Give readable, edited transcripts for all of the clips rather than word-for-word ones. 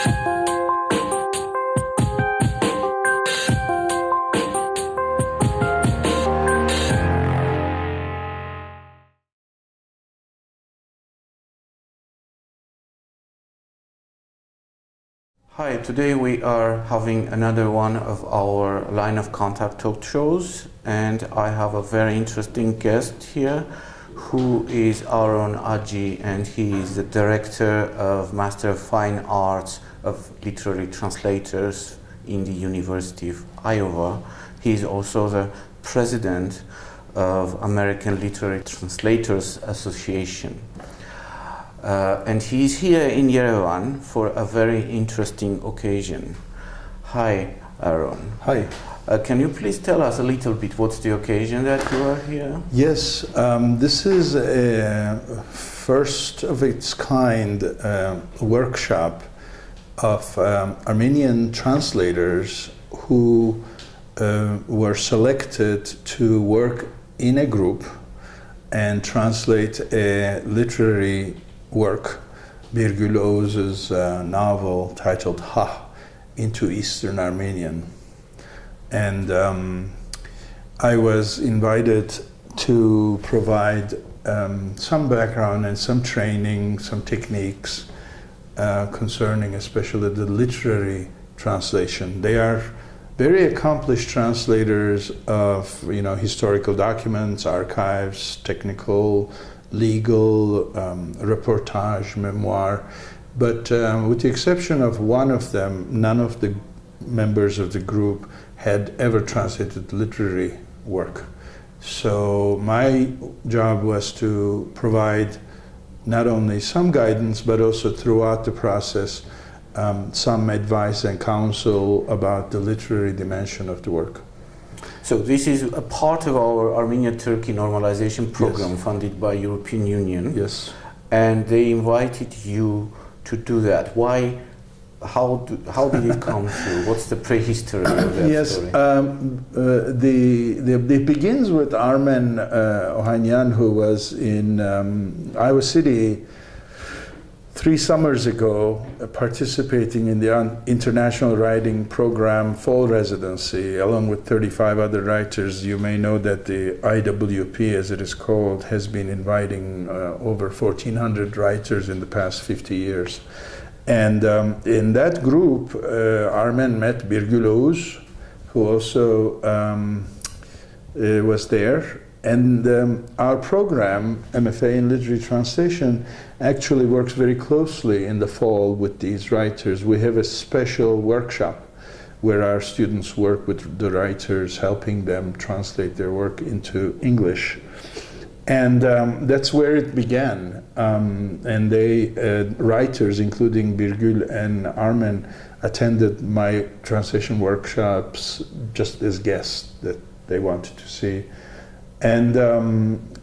Hi, today we are having another one of our line of contact talk shows, and I have a very interesting guest here who is Aron Aji, and he is the director of Master of Fine Arts of Literary Translators in the University of Iowa. He is also the president of American Literary Translators Association. And he's here in Yerevan for a very interesting occasion. Hi, Aron. Hi. Can you please tell us a little bit what's the occasion that you are here? Yes, this is a first of its kind workshop of Armenian translators who were selected to work in a group and translate a literary work, Birgül Oğuz's novel titled Ha, into Eastern Armenian. And I was invited to provide some background and some training, some techniques concerning especially the literary translation. They are very accomplished translators of historical documents, archives, technical, legal, reportage, memoir, but with the exception of one of them, none of the members of the group had ever translated literary work. So my job was to provide not only some guidance, but also throughout the process some advice and counsel about the literary dimension of the work. So this is a part of our Armenia-Turkey normalization program, yes, funded by European Union. Yes. And they invited you to do that. Why? How did it come through? What's the prehistory of that yes, story? It begins with Armen Ohanyan, who was in Iowa City 3 summers ago, participating in the International Writing Program Fall Residency, along with 35 other writers. You may know that the IWP, as it is called, has been inviting over 1,400 writers in the past 50 years. And in that group, Armen met Birgül Oğuz, who also was there. And our program, MFA in Literary Translation, actually works very closely in the fall with these writers. We have a special workshop where our students work with the writers, helping them translate their work into English. And that's where it began. And they, writers, including Birgül and Armen, attended my translation workshops just as guests that they wanted to see. And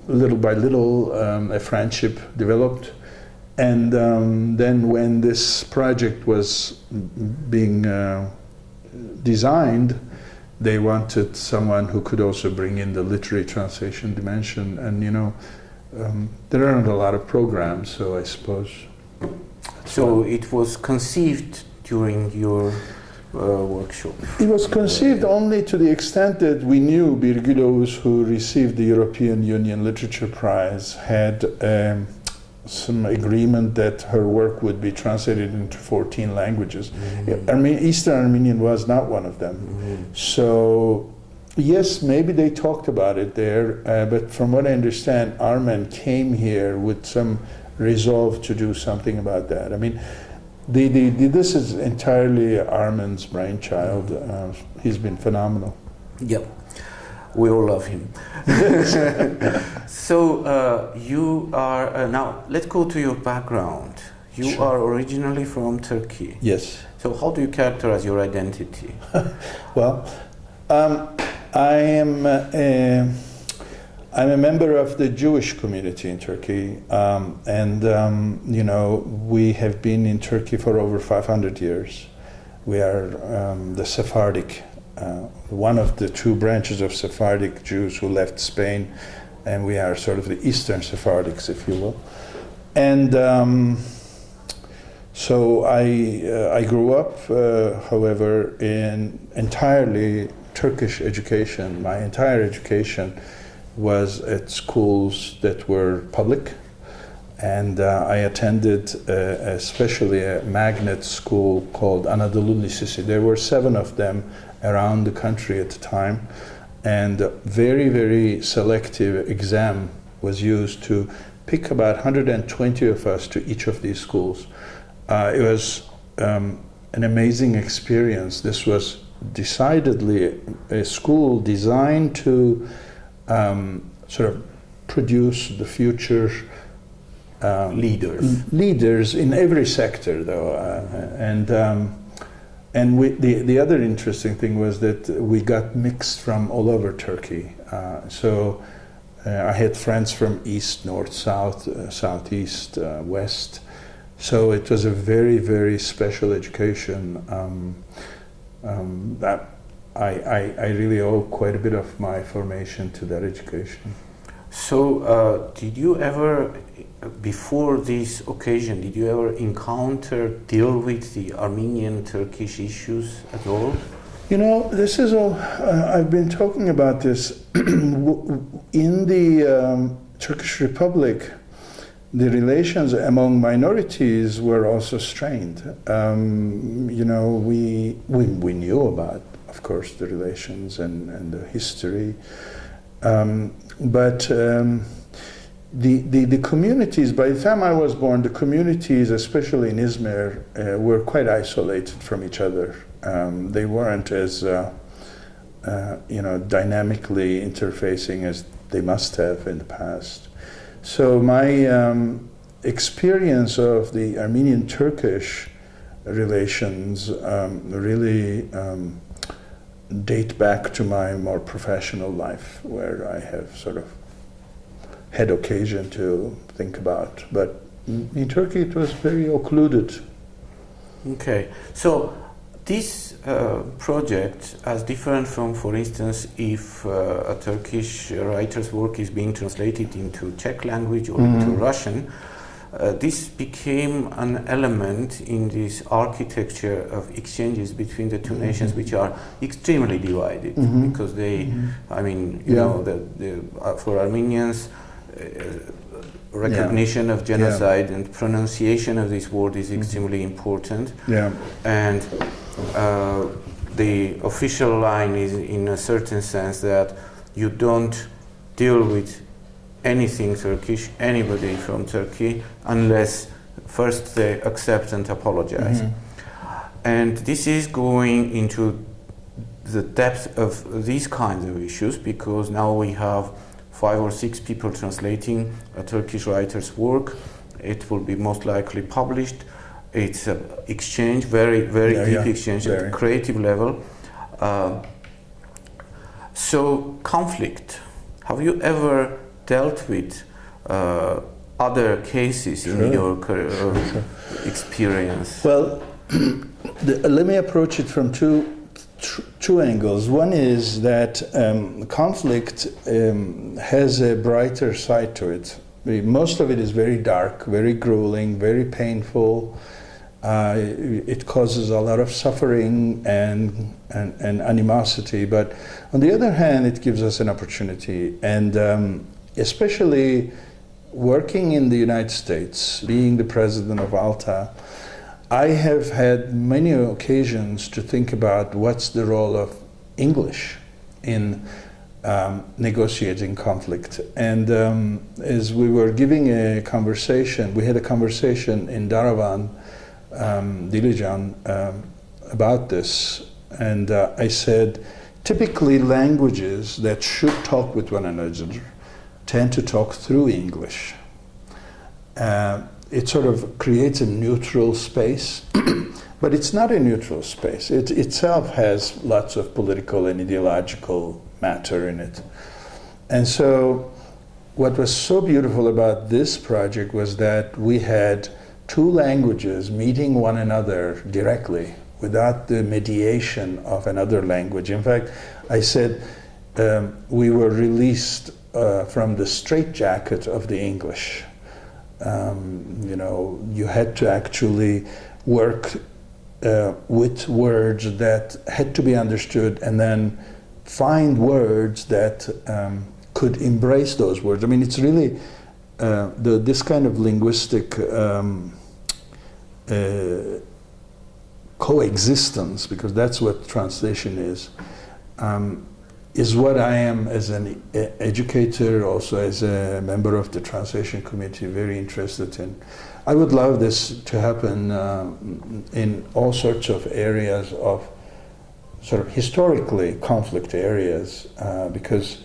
little by little, a friendship developed. And then when this project was being designed, they wanted someone who could also bring in the literary translation dimension. And there aren't a lot of programs, so I suppose. So it was conceived during your workshop? It was conceived only to the extent that we knew Birgül Oğuz, who received the European Union Literature Prize, had some agreement that her work would be translated into 14 languages. Mm-hmm. Eastern Armenian was not one of them. Mm-hmm. So, yes, maybe they talked about it there, but from what I understand, Armen came here with some resolve to do something about that. This is entirely Armen's brainchild. He's been phenomenal. Yep, we all love him. So you are, now let's go to your background. You Sure. are originally from Turkey. Yes. So how do you characterize your identity? Well, I'm a member of the Jewish community in Turkey, and we have been in Turkey for over 500 years. We are the Sephardic, one of the 2 branches of Sephardic Jews who left Spain, and we are sort of the Eastern Sephardics, if you will. And So I grew up, however, in entirely Turkish education. My entire education was at schools that were public, and I attended especially a magnet school called Anadolu Lisesi. There were 7 of them around the country at the time, and a very, very selective exam was used to pick about 120 of us to each of these schools. It was an amazing experience. This was decidedly a school designed to sort of produce the future leaders in every sector, though. And the other interesting thing was that we got mixed from all over Turkey. So I had friends from east, north, south, southeast, west. So it was a very, very special education that I really owe quite a bit of my formation to that education. So did you ever, before this occasion, did you ever deal with the Armenian-Turkish issues at all? You know, this is all, I've been talking about this. In the Turkish Republic, the relations among minorities were also strained. You know, we knew about, of course, the relations and the history, but the communities, by the time I was born, the communities, especially in Izmir, were quite isolated from each other. They weren't as you know, dynamically interfacing as they must have in the past. So my experience of the Armenian-Turkish relations really date back to my more professional life, where I have sort of had occasion to think about. But in Turkey it was very occluded. Okay, so this project, as different from, for instance, if a Turkish writer's work is being translated into Czech language or into Russian, this became an element in this architecture of exchanges between the two nations, which are extremely divided, because they, I mean, you know, for Armenians, recognition of genocide and pronunciation of this word is extremely important. And the official line is, in a certain sense, that you don't deal with anything Turkish, anybody from Turkey, unless first they accept and apologize. And this is going into the depth of these kinds of issues, because now we have 5 or 6 people translating a Turkish writer's work. It will be most likely published. It's an exchange, very, very deep exchange at the creative level. So conflict, have you ever dealt with other cases in your experience? Well, let me approach it from two angles. One is that conflict has a brighter side to it. Most of it is very dark, very grueling, very painful. It causes a lot of suffering and animosity. But on the other hand, it gives us an opportunity. And especially working in the United States, being the president of ALTA, I have had many occasions to think about what's the role of English in negotiating conflict. And as we were giving a conversation, we had a conversation in Daravan, Dilijan, about this. And I said, typically languages that should talk with one another tend to talk through English. It sort of creates a neutral space, but it's not a neutral space. It itself has lots of political and ideological matter in it. And so what was so beautiful about this project was that we had 2 languages meeting one another directly without the mediation of another language. In fact, I said we were released from the straitjacket of the English. You know, you had to actually work with words that had to be understood and then find words that could embrace those words. I mean, it's really this kind of linguistic coexistence, because that's what translation is what I am as an educator, also as a member of the translation committee, very interested in. I would love this to happen in all sorts of areas of sort of historically conflict areas, because,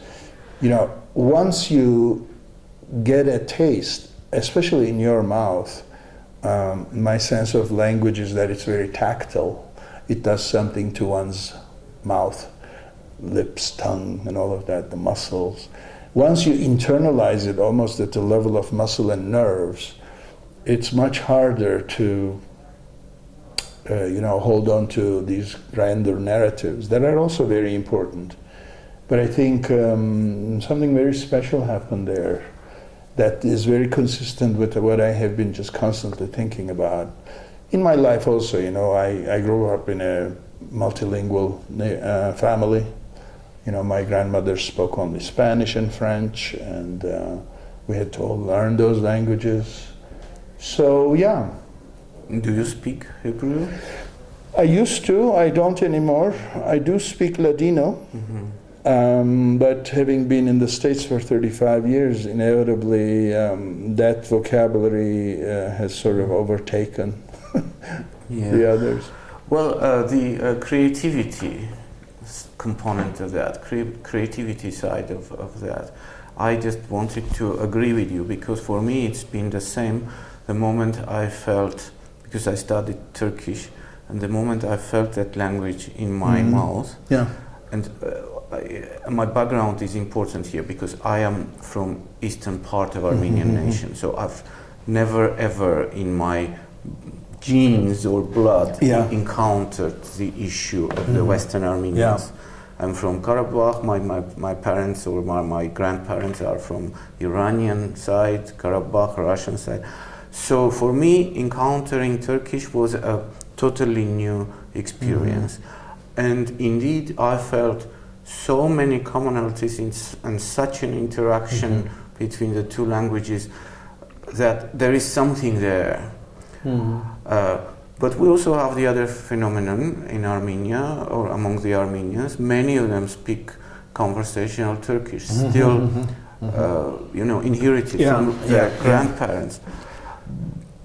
you know, once you get a taste, especially in your mouth, my sense of language is that it's very tactile. It does something to one's mouth, lips, tongue, and all of that, the muscles. Once you internalize it almost at the level of muscle and nerves, it's much harder to hold on to these grander narratives that are also very important. But I think something very special happened there that is very consistent with what I have been just constantly thinking about. In my life also, you know, I grew up in a multilingual family. You know, my grandmother spoke only Spanish and French, and we had to all learn those languages. So, yeah. Do you speak Hebrew? I used to, I don't anymore. I do speak Ladino, but having been in the States for 35 years, inevitably that vocabulary has sort of overtaken the others. Well, the creativity component of that, creativity side of that, I just wanted to agree with you, because for me it's been the same. The moment I felt, because I studied Turkish, and the moment I felt that language in my mouth, and my background is important here because I am from eastern part of Armenian nation, so I've never ever in my genes or blood encountered the issue of the Western Armenians. I'm from Karabakh. My parents or my grandparents are from Iranian side, Karabakh, Russian side. So for me, encountering Turkish was a totally new experience. And indeed, I felt so many commonalities and such an interaction between the two languages that there is something there. But we also have the other phenomenon in Armenia, or among the Armenians. Many of them speak conversational Turkish, still, inherited from their grandparents.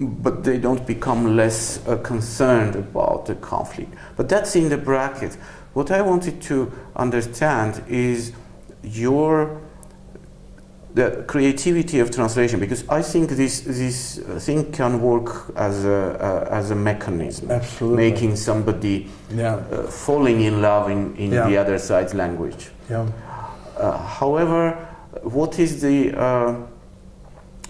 But they don't become less concerned about the conflict. But that's in the bracket. What I wanted to understand is the creativity of translation, because I think this thing can work as a mechanism, making somebody falling in love in the other side's language. However, what is the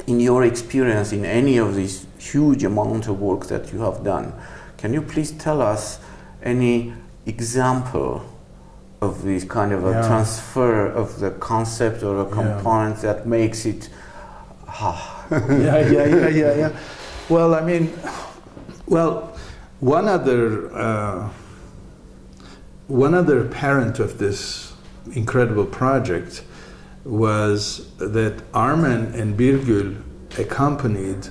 in your experience in any of this huge amount of work that you have done, can you please tell us any example of this kind of a transfer of the concept or a component that makes it Well, I mean, one other parent of this incredible project was that Armen and Birgül accompanied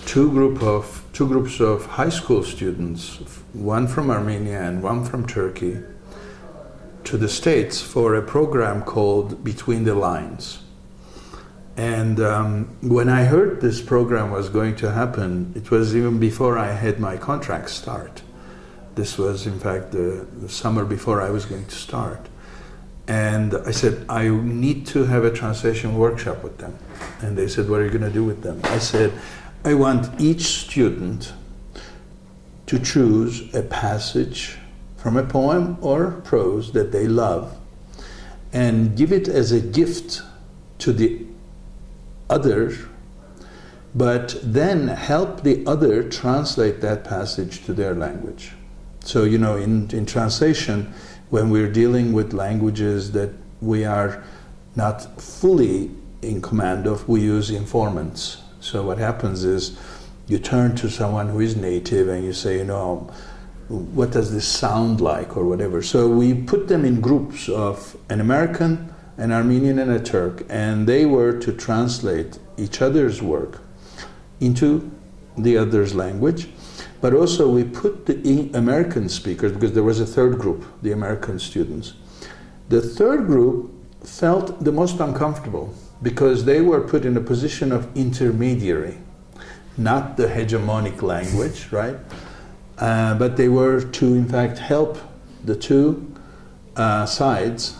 two groups of high school students, one from Armenia and one from Turkey, to the States for a program called Between the Lines. And when I heard this program was going to happen, it was even before I had my contract start. This was, in fact, the summer before I was going to start. And I said, I need to have a translation workshop with them. And they said, what are you going to do with them? I said, I want each student to choose a passage from a poem or prose that they love and give it as a gift to the other, but then help the other translate that passage to their language. So, you know, in translation, when we're dealing with languages that we are not fully in command of, we use informants. So what happens is you turn to someone who is native and you say, what does this sound like or whatever. So we put them in groups of an American, an Armenian, and a Turk, and they were to translate each other's work into the other's language. But also we put the American speakers, because there was a third group, the American students. The third group felt the most uncomfortable because they were put in a position of intermediary, not the hegemonic language, right? But they were to, in fact, help the two sides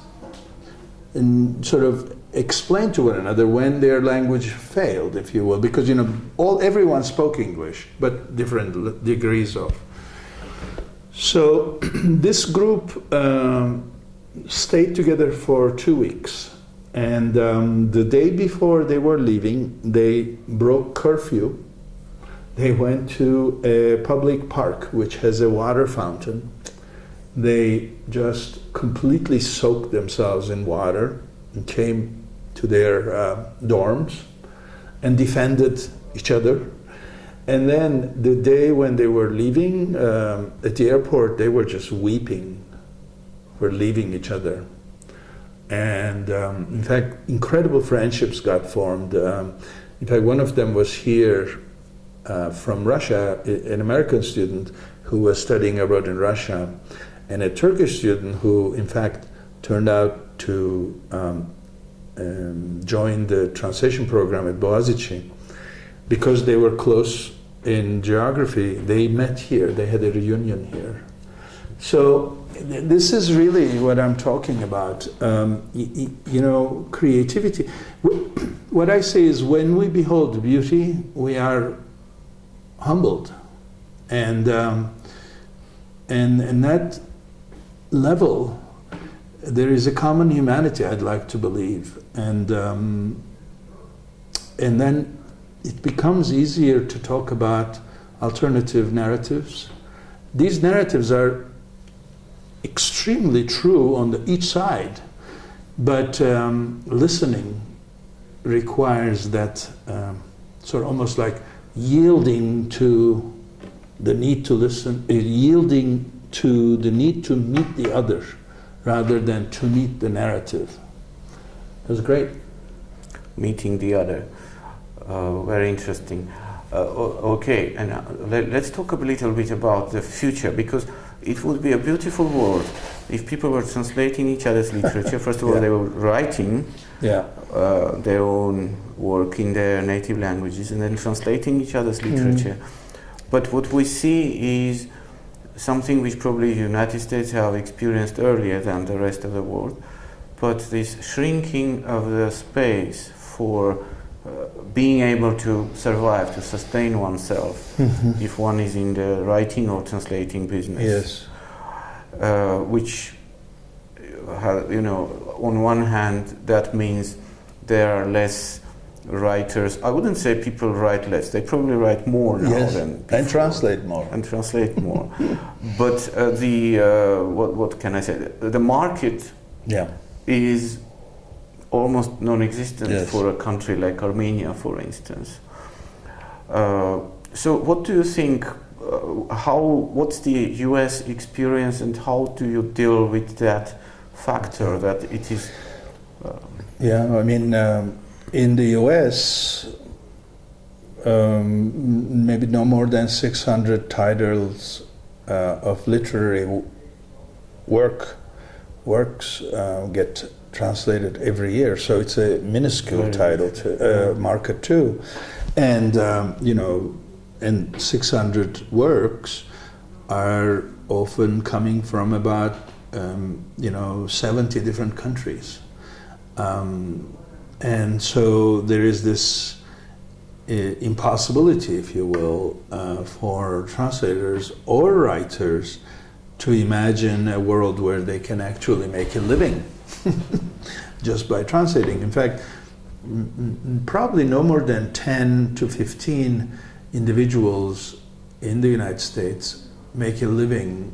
and sort of explain to one another when their language failed, if you will, because everyone spoke English, but different degrees of. So this group stayed together for 2 weeks, and the day before they were leaving, they broke curfew. They went to a public park which has a water fountain. They just completely soaked themselves in water and came to their dorms and defended each other. And then the day when they were leaving at the airport, they were just weeping for leaving each other. And in fact, incredible friendships got formed. In fact, one of them was here from Russia, an American student who was studying abroad in Russia, and a Turkish student who, in fact, turned out to join the translation program at Boğaziçi. Because they were close in geography, they met here, they had a reunion here. So this is really what I'm talking about, creativity. What I say is, when we behold beauty, we are humbled, and that level, there is a common humanity, I'd like to believe, and then it becomes easier to talk about alternative narratives. These narratives are extremely true on each side, but listening requires that sort of almost like yielding to the need to listen, yielding to the need to meet the other rather than to meet the narrative. It was great. Meeting the other. Very interesting. Okay, and let's talk a little bit about the future, because it would be a beautiful world if people were translating each other's literature. First of all, they were writing their own work in their native languages and then translating each other's literature. But what we see is something which probably the United States have experienced earlier than the rest of the world, but this shrinking of the space for being able to survive, to sustain oneself, if one is in the writing or translating business. Yes. Which, on one hand, that means there are less writers. I wouldn't say people write less. They probably write more now than before. And translate more. But what can I say? The market is almost non-existent for a country like Armenia, for instance. So what do you think, what's the US experience, and how do you deal with that factor that it is? In the US, maybe no more than 600 titles of literary works get translated every year, so it's a minuscule market too, and and 600 works are often coming from about 70 different countries, and so there is this impossibility, if you will, for translators or writers to imagine a world where they can actually make a living just by translating. In fact, probably no more than 10 to 15 individuals in the United States make a living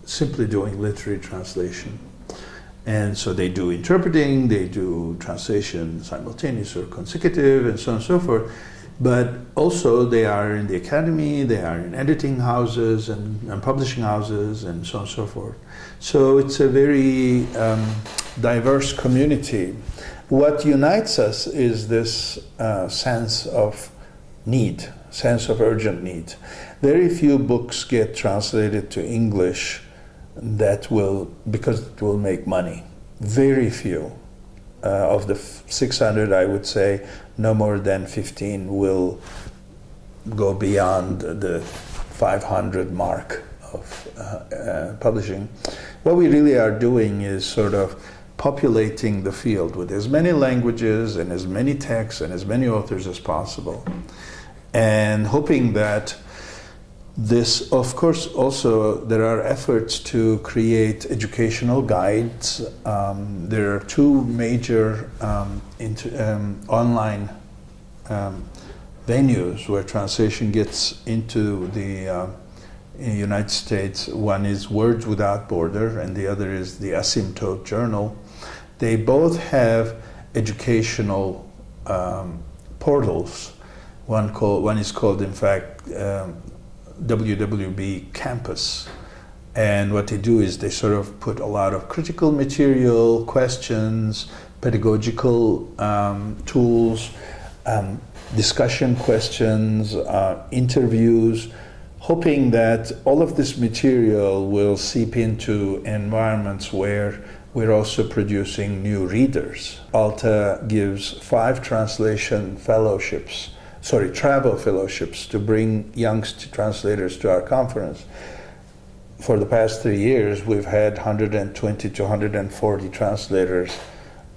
simply doing literary translation. And so they do interpreting, they do translation simultaneous or consecutive, and so on and so forth. But also they are in the academy, they are in editing houses and publishing houses and so on and so forth. So it's a very diverse community. What unites us is this sense of need, sense of urgent need. Very few books get translated to English because it will make money. Very few. Of the 600, I would say no more than 15 will go beyond the 500 mark of publishing. What we really are doing is sort of populating the field with as many languages and as many texts and as many authors as possible, and hoping that this, of course, also there are efforts to create educational guides. There are two major online venues where translation gets into the United States. One is Words Without Border, and the other is the Asymptote Journal. They both have educational portals. One is called, in fact, WWB Campus, and what they do is they sort of put a lot of critical material, questions, pedagogical tools, discussion questions, interviews, hoping that all of this material will seep into environments where we're also producing new readers. ALTA gives 5 travel fellowships to bring young translators to our conference. For the past 3 years, we've had 120 to 140 translators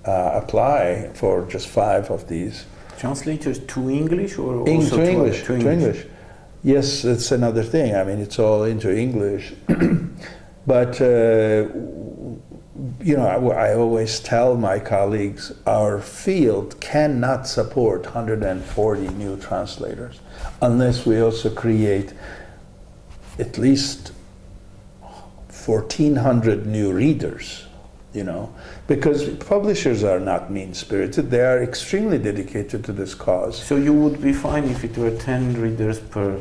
apply for just 5 of these. Translators to English or also to English? To English. Yes, it's another thing. I mean, it's all into English. But I always tell my colleagues, our field cannot support 140 new translators unless we also create at least 1,400 new readers, because publishers are not mean-spirited. They are extremely dedicated to this cause. So you would be fine if it were 10 readers per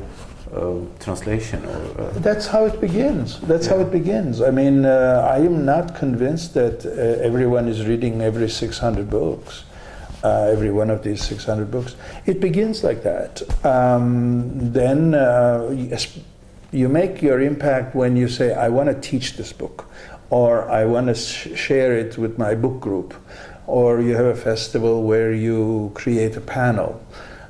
translation, or that's how it begins. How it begins. I mean, I am not convinced that everyone is reading every 600 books, every one of these 600 books. It begins like that. Then you make your impact when you say, I want to teach this book, or I want to share it with my book group, or you have a festival where you create a panel.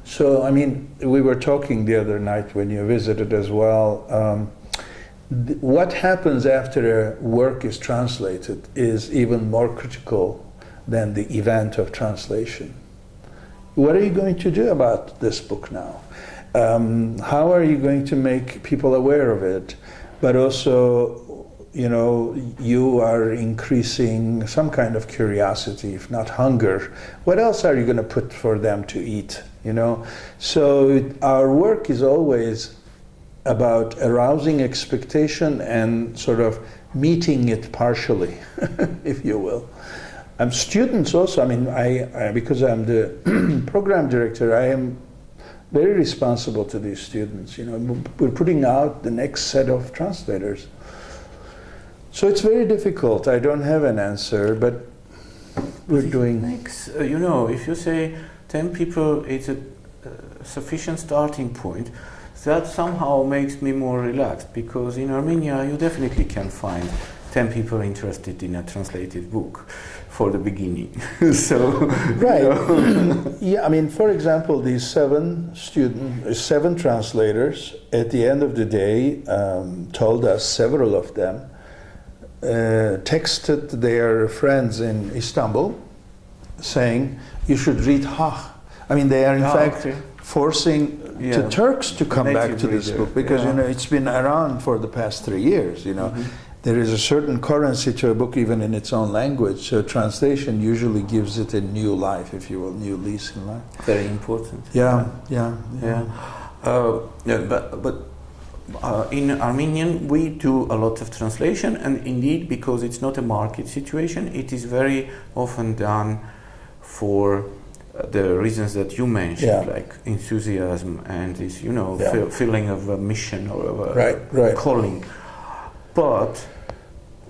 So, I mean, we were talking the other night when you visited as well. What happens after a work is translated is even more critical than the event of translation. What are you going to do about this book now? How are you going to make people aware of it? But also, you are increasing some kind of curiosity, if not hunger. What else are you going to put for them to eat? So our work is always about arousing expectation and sort of meeting it partially, if you will. Students also, I mean, because I'm the program director, I am very responsible to these students. We're putting out the next set of translators. So it's very difficult. I don't have an answer, but we're doing... if you say 10 people, it's a sufficient starting point. That somehow makes me more relaxed, because in Armenia you definitely can find 10 people interested in a translated book for the beginning. So, right. Yeah, I mean, for example, these 7 translators at the end of the day told us, several of them, texted their friends in Istanbul saying, you should read Hach. I mean, they are in fact forcing the Turks to come back to this book, because it's been around for the past 3 years. There is a certain currency to a book even in its own language. So translation usually gives it a new life, if you will, new lease in life. Very important. But in Armenian we do a lot of translation, and indeed, because it's not a market situation, it is very often done for the reasons that you mentioned, Yeah. like enthusiasm and this, Yeah. feeling of a mission or of a Right. calling. But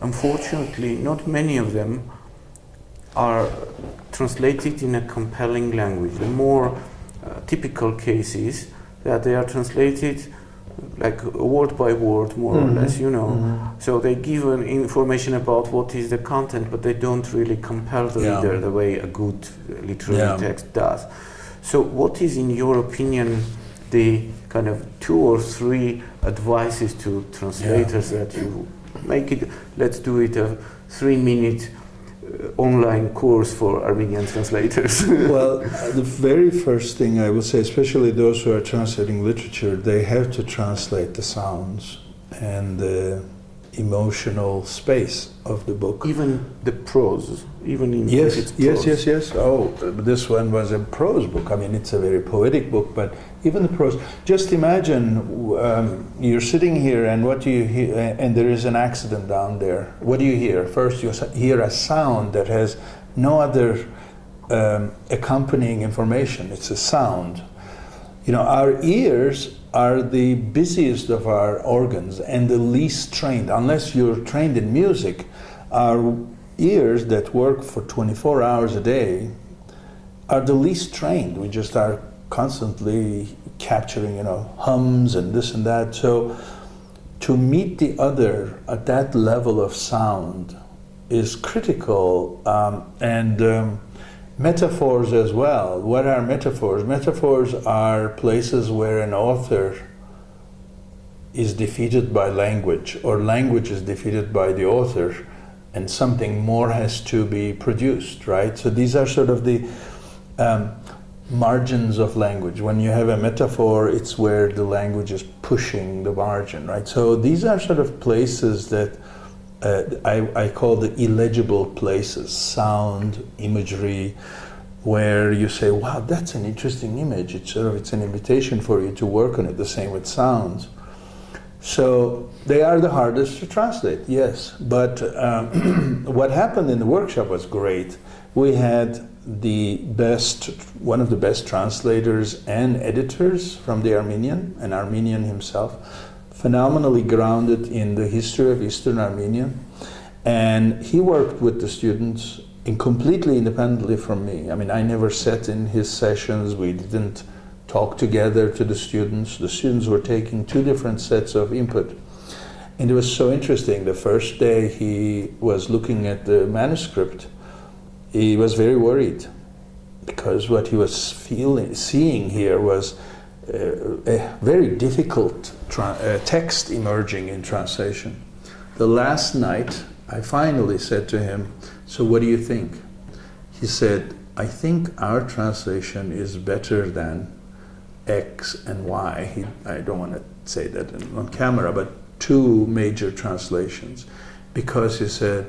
unfortunately, not many of them are translated in a compelling language. The more typical case is that they are translated like word by word, more or less, So they give an information about what is the content, but they don't really compel the reader the way a good literary text does. So what is, in your opinion, the kind of 2 or 3 advices to translators that you make it, let's do it a 3-minute online course for Armenian translators? Well, the very first thing I will say, especially those who are translating literature, they have to translate the sounds and the emotional space of the book. Even the prose, even in Yes, if it's prose. yes. Oh, this one was a prose book. I mean, it's a very poetic book, but even the prose. Just imagine you're sitting here, and what do you hear? And there is an accident down there. What do you hear? First, you hear a sound that has no other accompanying information. It's a sound. Our ears are the busiest of our organs and the least trained. Unless you're trained in music, our ears that work for 24 hours a day are the least trained. We just are constantly capturing, hums and this and that. So to meet the other at that level of sound is critical. Metaphors as well. What are metaphors? Metaphors are places where an author is defeated by language, or language is defeated by the author, and something more has to be produced, right? So these are sort of the margins of language. When you have a metaphor, it's where the language is pushing the margin, right? So these are sort of places that I call the illegible places, sound, imagery, where you say, wow, that's an interesting image. It's an invitation for you to work on it. The same with sounds. So they are the hardest to translate, yes. But what happened in the workshop was great. We had one of the best translators and editors from the Armenian, an Armenian himself, phenomenally grounded in the history of Eastern Armenia, and he worked with the students completely independently from me. I mean, I never sat in his sessions, we didn't talk together to the students. The students were taking 2 different sets of input. And it was so interesting. The first day he was looking at the manuscript, he was very worried because what he was seeing here was a very difficult text emerging in translation. The last night, I finally said to him, so what do you think? He said, I think our translation is better than X and Y. I don't want to say that on camera, but 2 major translations, because he said,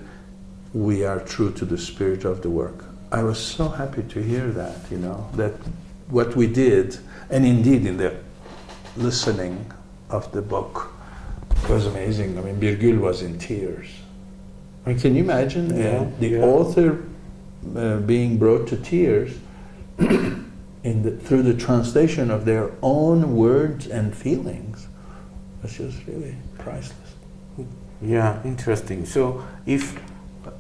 we are true to the spirit of the work. I was so happy to hear that, that what we did, and indeed in the listening of the book, was amazing. I mean, Birgül was in tears. I mean, can you imagine the author being brought to tears through the translation of their own words and feelings? It's just really priceless. Yeah, interesting. So if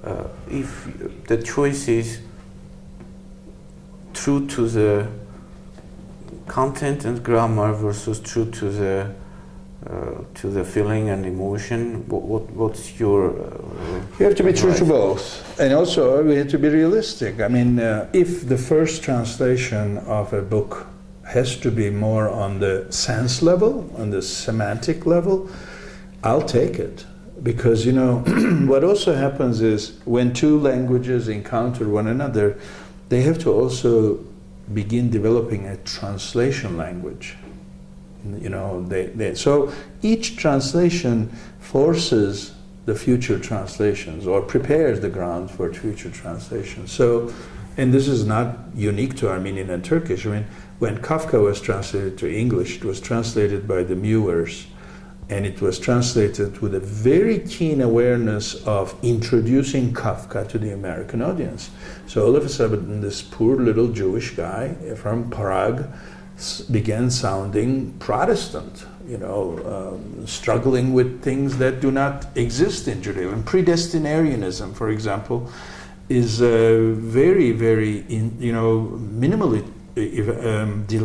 the choice is true to the content and grammar versus true to the feeling and emotion, what's your you have to be true to both, and also we have to be realistic. I mean, if the first translation of a book has to be more on the sense level, on the semantic level, I'll take it. Because, what also happens is when 2 languages encounter one another, they have to also begin developing a translation language. So each translation forces the future translations or prepares the ground for future translations. So, and this is not unique to Armenian and Turkish. I mean, when Kafka was translated to English, it was translated by the Mewers and it was translated with a very keen awareness of introducing Kafka to the American audience. So all of a sudden, this poor little Jewish guy from Prague began sounding Protestant, struggling with things that do not exist in Judaism. Predestinarianism, for example, is very, very, minimally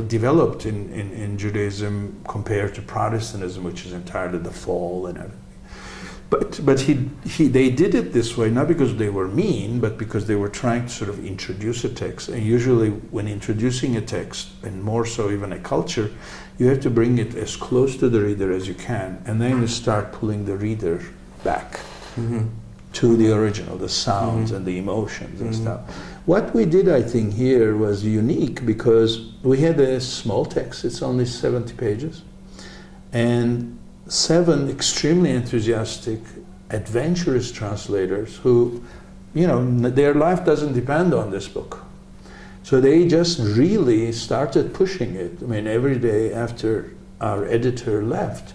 developed in Judaism compared to Protestantism, which is entirely the fall and everything. But they did it this way, not because they were mean, but because they were trying to sort of introduce a text. And usually when introducing a text, and more so even a culture, you have to bring it as close to the reader as you can, and then you start pulling the reader back to the original, the sounds and the emotions and stuff. What we did, I think, here was unique because we had a small text, it's only 70 pages, and 7 extremely enthusiastic, adventurous translators who, their life doesn't depend on this book. So they just really started pushing it. I mean, every day after our editor left,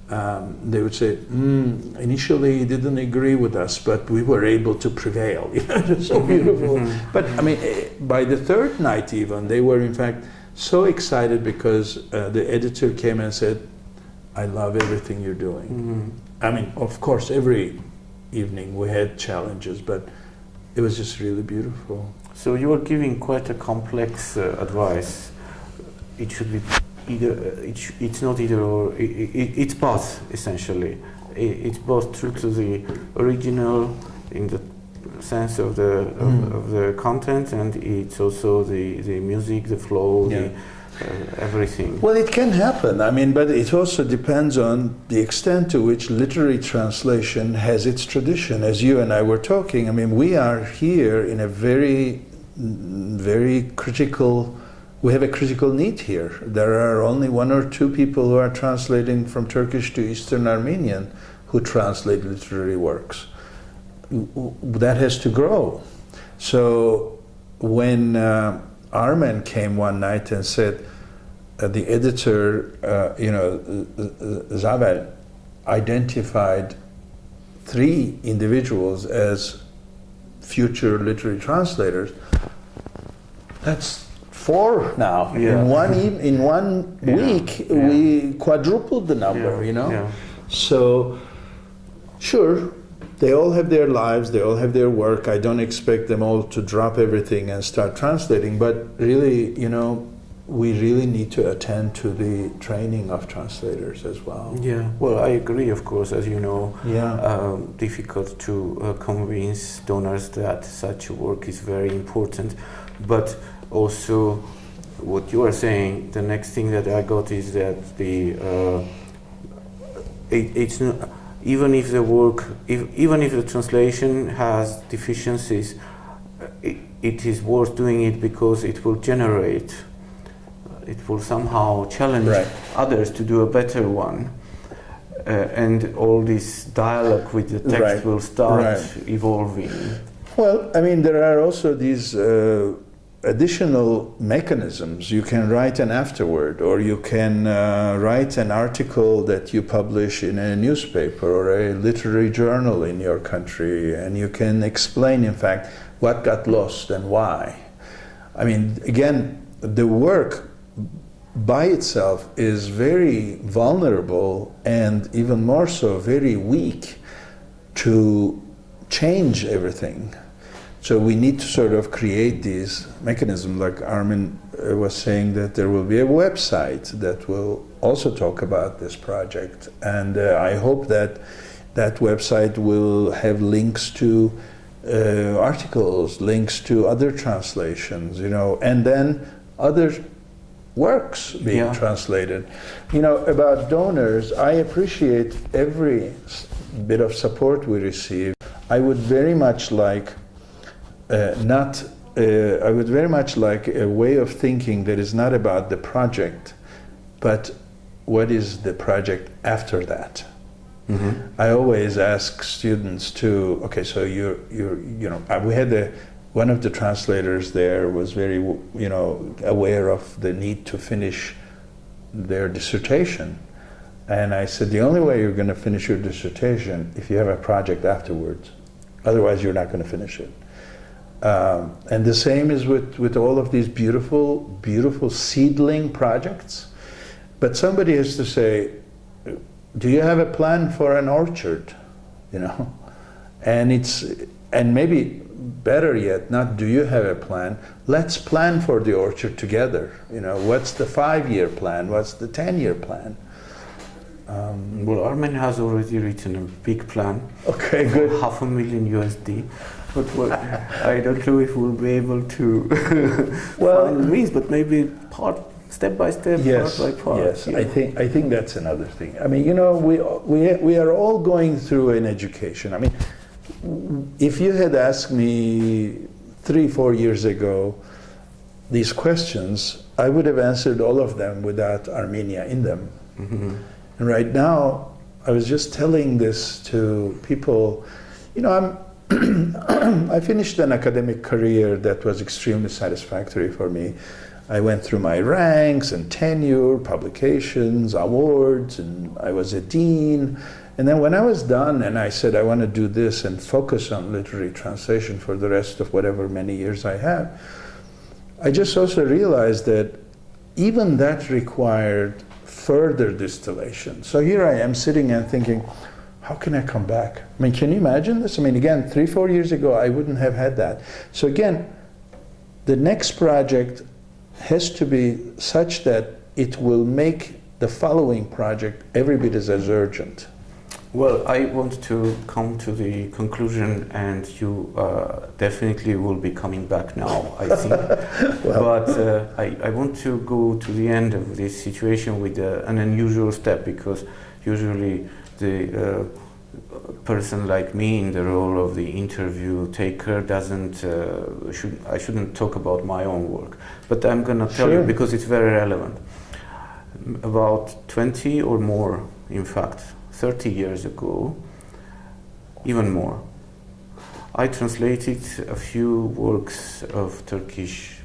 they would say, initially he didn't agree with us, but we were able to prevail. It's so beautiful. But I mean, by the third night even, they were in fact so excited because the editor came and said, I love everything you're doing. I mean, of course, every evening we had challenges, but it was just really beautiful. So you are giving quite a complex advice. It should be either, it's not either or, it's both, essentially. It's both true to the original in the sense of the content, and it's also the music, the flow, everything. Well, it can happen. I mean, but it also depends on the extent to which literary translation has its tradition. As you and I were talking, I mean, we are here in a very, very critical, we have a critical need here. There are only 1 or 2 people who are translating from Turkish to Eastern Armenian who translate literary works. That has to grow. So when Armen came one night and said, the editor, Zavel, identified 3 individuals as future literary translators. That's 4 now. Yeah. In one week, we quadrupled the number. So, sure. They all have their lives, they all have their work. I don't expect them all to drop everything and start translating, but really, we really need to attend to the training of translators as well. Yeah, well, I agree, of course, as you know. Difficult to convince donors that such work is very important, but also what you are saying, the next thing that I got is that it's not, even if the work, even if the translation has deficiencies, it is worth doing it because it will generate, it will somehow challenge others to do a better one. And all this dialogue with the text will start evolving. Well, I mean, there are also these additional mechanisms. You can write an afterword, or you can write an article that you publish in a newspaper or a literary journal in your country, and you can explain, in fact, what got lost and why. I mean, again, the work by itself is very vulnerable and even more so very weak to change everything. So we need to sort of create these mechanisms, like Armin was saying, that there will be a website that will also talk about this project. And I hope that that website will have links to articles, links to other translations, and then other works being translated. About donors, I appreciate every bit of support we receive. I would very much like I would very much like a way of thinking that is not about the project, but what is the project after that. I always ask students to, okay, so we had one of the translators there was very, aware of the need to finish their dissertation. And I said, the only way you're going to finish your dissertation if you have a project afterwards. Otherwise, you're not going to finish it. And the same is with all of these beautiful, beautiful seedling projects. But somebody has to say, do you have a plan for an orchard? You know, and maybe better yet, not do you have a plan? Let's plan for the orchard together. You know, what's the 5-year plan? What's the 10-year plan? Well, Armen has already written a big plan. Okay, good. $500,000 USD. But I don't know if we'll be able to Well, find the means, but maybe step by step, yes, part by part. Yes, yeah. I think that's another thing. I mean, you know, we are all going through an education. I mean, if you had asked me 3-4 years ago these questions, I would have answered all of them without Armenia in them. Mm-hmm. And right now, I was just telling this to people, you know, I finished an academic career that was extremely satisfactory for me. I went through my ranks and tenure, publications, awards, and I was a dean. And then when I was done and I said I want to do this and focus on literary translation for the rest of whatever many years I have, I just also realized that even that required further distillation. So here I am sitting and thinking, how can I come back? I mean, can you imagine this? I mean, again, 3-4 years ago, I wouldn't have had that. So again, the next project has to be such that it will make the following project every bit as urgent. Well, I want to come to the conclusion, and you definitely will be coming back now, I think. Well. But I want to go to the end of this situation with an unusual step, because usually the person like me in the role of the interview taker doesn't, I shouldn't talk about my own work. But I'm going to tell you because it's very relevant. About 20 or more, in fact, 30 years ago, even more, I translated a few works of Turkish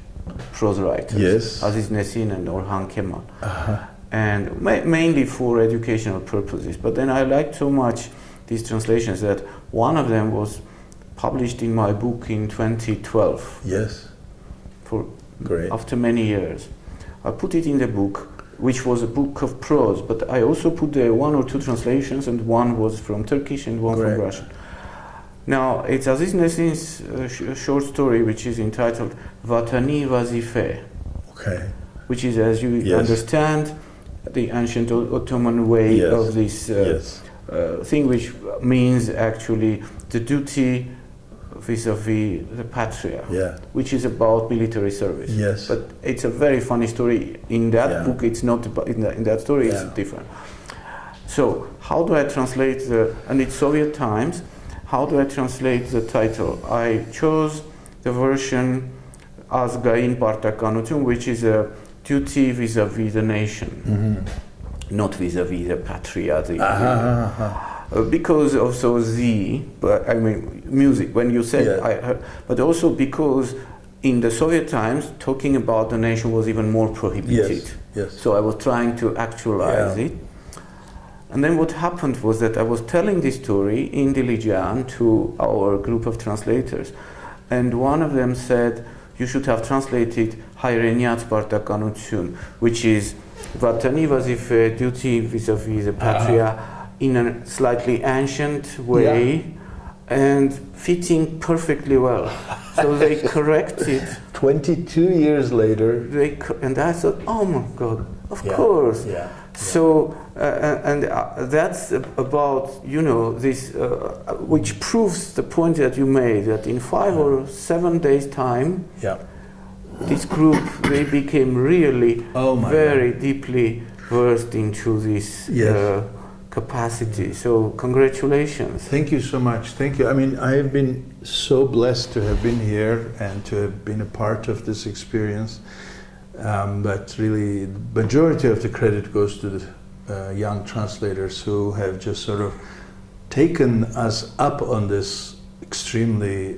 prose writers, yes. Aziz Nesin and Orhan Kemal, Uh-huh. and mainly for educational purposes. But then I liked so much these translations that one of them was published in my book in 2012. Yes. Great. After many years. I put it in the book, which was a book of prose, but I also put there 1 or 2 translations, and one was from Turkish and one from Russian. Now, it's Aziz Nesin's short story, which is entitled Vatani Vazife, okay. which is, as you understand, the ancient Ottoman way of this thing, which means actually the duty vis-a-vis the patria, which is about military service. Yes. But it's a very funny story. In that book, it's not about, in that story, it's different. So how do I translate and it's Soviet times, how do I translate the title? I chose the version Azgain Partakanutun, which is a duty vis-a-vis the nation, not vis-a-vis the patria. Because also but I mean music, when you said I heard, but also because in the Soviet times talking about the nation was even more prohibited. So I was trying to actualize it. And then what happened was that I was telling this story in Dilijan to our group of translators, and one of them said, you should have translated Hayreniat Partakanutsun, which is Vatani Vazife, duty vis-a-vis the patria, in a slightly ancient way, and fitting perfectly well. So they corrected. 22 years later. And I thought, oh my God, of course. So, and that's about, you know, this, which proves the point that you made, that in 5 or 7 days' time, this group, they became really very deeply versed into this capacity. So congratulations. Thank you so much. Thank you. I mean, I have been so blessed to have been here and to have been a part of this experience. But really, the majority of the credit goes to the young translators who have just sort of taken us up on this extremely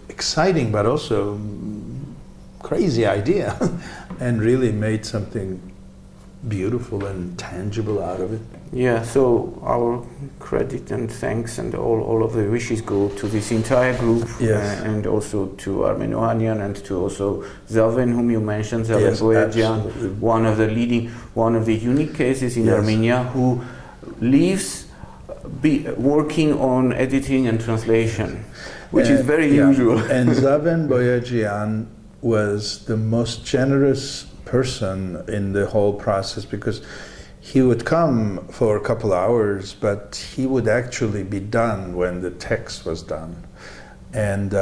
exciting but also crazy idea and really made something beautiful and tangible out of it. Yeah, so our credit and thanks and all of the wishes go to this entire group, Yes. and also to Armenian and to also Zaven, whom you mentioned, Zaven Yes, Boyajian, absolutely. one of the unique cases in Yes. Armenia, who lives working on editing and translation, which is very Yeah. usual. And Zaven Boyajian was the most generous person in the whole process, because he would come for a couple hours, but he would actually be done when the text was done. And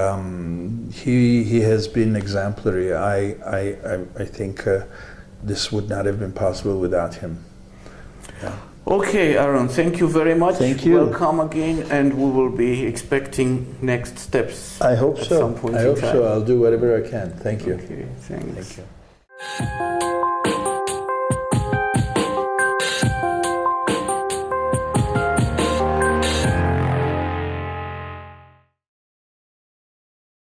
he has been exemplary. I think this would not have been possible without him. Yeah. Okay, Aron, thank you very much. Thank you. Welcome again, and we will be expecting next steps. I hope at so. some point I in hope time. so. I'll do whatever I can. Thank you. Okay, thanks. Thank you.